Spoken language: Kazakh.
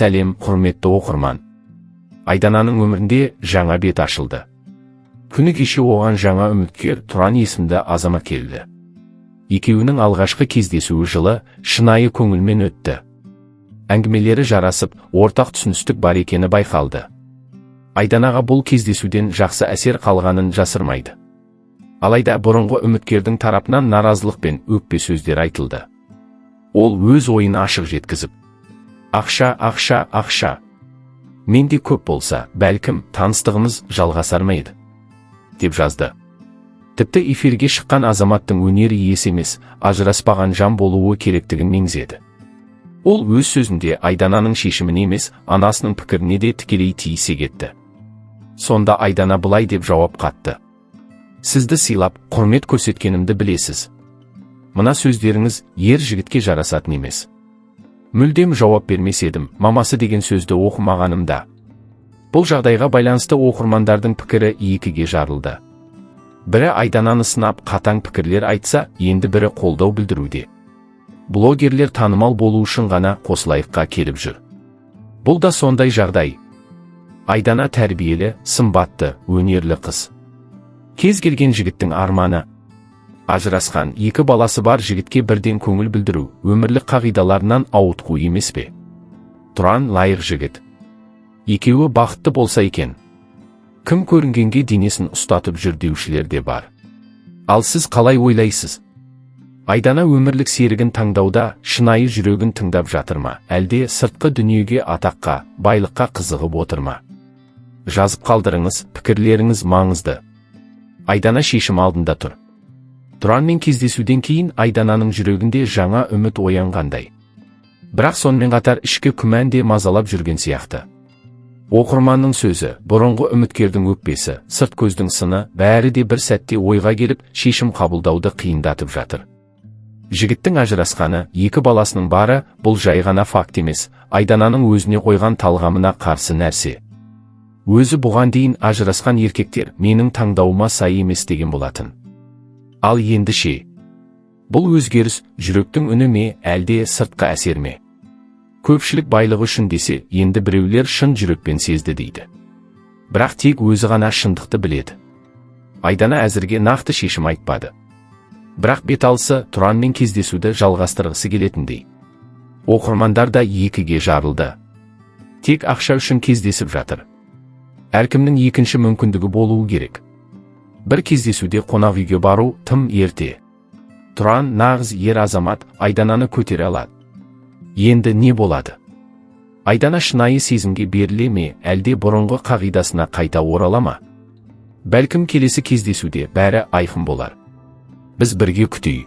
Сәлем, құрметті оқырман. Айдананың өмірінде жаңа бет ашылды. Күні кеше оған жаңа үміткер Тұран есімді азамат келді. Екеуінің алғашқы кездесуі жылы шынайы көңілмен өтті. Әңгімелері жарасып, ортақ түсіністік бар екені байқалды. Айданаға бұл кездесуден жақсы әсер қалғанын жасырмайды. Алайда бұрынғы үміткердің тарапынан наразылық пен өкпе сөздер айтылды. Ол өз ойын ашық жеткізіп, ақша, ақша, ақша. Менде көп болса, бәлкім таныстығымыз жалғасар ма еді, деп жазды. Тіпті эфирге шыққан азаматтың өнері есі емес, ажыраспаған жан болуы керектігін меңзеді. Ол өз сөзінде Айдананың шешіміне емес, анасының пікіріне де тікелей тиісе кетті. Сонда Айдана былай деп жауап қатты. Сізді сыйлап, құрмет көрсеткенімді білесіз. Мына сөздеріңіз ер жігітке жарасатын емес. Мүлдем жауап бермес едім, мамасы деген сөзді оқымағанымда. Бұл жағдайға байланысты оқырмандардың пікірі екіге жарылды. Бірі Айдананы сынап қатаң пікірлер айтса, енді бірі қолдау білдіруде. Блогерлер танымал болу үшін ғана қосылайыққа келіп жүр. Бұл да сондай жағдай. Айдана тәрбиелі, сымбатты, өнерлі қыз. Кез келген жігіттің арманы. Ажырасқан, екі баласы бар жігітке бірден көңіл білдіру, өмірлік қағидаларынан ауытқу емес пе? Тұран лайық жігіт. Екеуі бақытты болса екен. Кім көрінгенге денесін ұстатып жүр деушілер де бар. Ал сіз қалай ойлайсыз? Айдана өмірлік серігін таңдауда шынайы жүрегін тыңдап жатыр ма, әлде сыртқы дүниеге, атаққа, байлыққа қызығып отыр ма? Жазып қалдырыңыз, пікірлеріңіз маңызды. Айдана шешім алдында тұр. Тұранмен кездесуден кейін Айдананың жүрегінде жаңа үміт оянғандай. Бірақ сонымен қатар ішкі күмән де мазалап жүрген сияқты. Оқырманның сөзі, бұрынғы үміткердің өкпесі, сырт көздің сыны, бәрі де бір сәтте ойға келіп, шешім қабылдауды қиындатып жатыр. Жігіттің ажырасқаны, екі баласының бары, бұл жай ғана факт емес, Айдананың өзіне қойған талғамына қарсы нәрсе. Өзі бұған дейін ажырасқан еркектер менің таңдауыма сай емес деген болатын. Ал енді ше? Бұл өзгеріс жүректің үні ме, әлде сыртқы әсер ме? Көпшілік байлығы үшін десе, енді біреулер шын жүрекпен сезді дейді. Бірақ тек өзі ғана шындықты біледі. Айдана әзірге нақты шешім айтпады. Бірақ беталысы Тұранмен кездесуді жалғастырғысы келетіндей. Оқырмандар да екіге жарылды. Тек ақша үшін кездесіп жатыр. Әркімнің екінші мүмкіндігі болуы керек. Бір кездесуде қонақ үйге бару тым ерте. Тұран нағыз ер азамат, Айдананы көтере алады. Енді не болады? Айдана шынайы сезімге беріле ме, әлде бұрынғы қағидасына қайта орала ма? Бәлкім келесі кездесуде бәрі айқын болар. Біз бірге күтейік.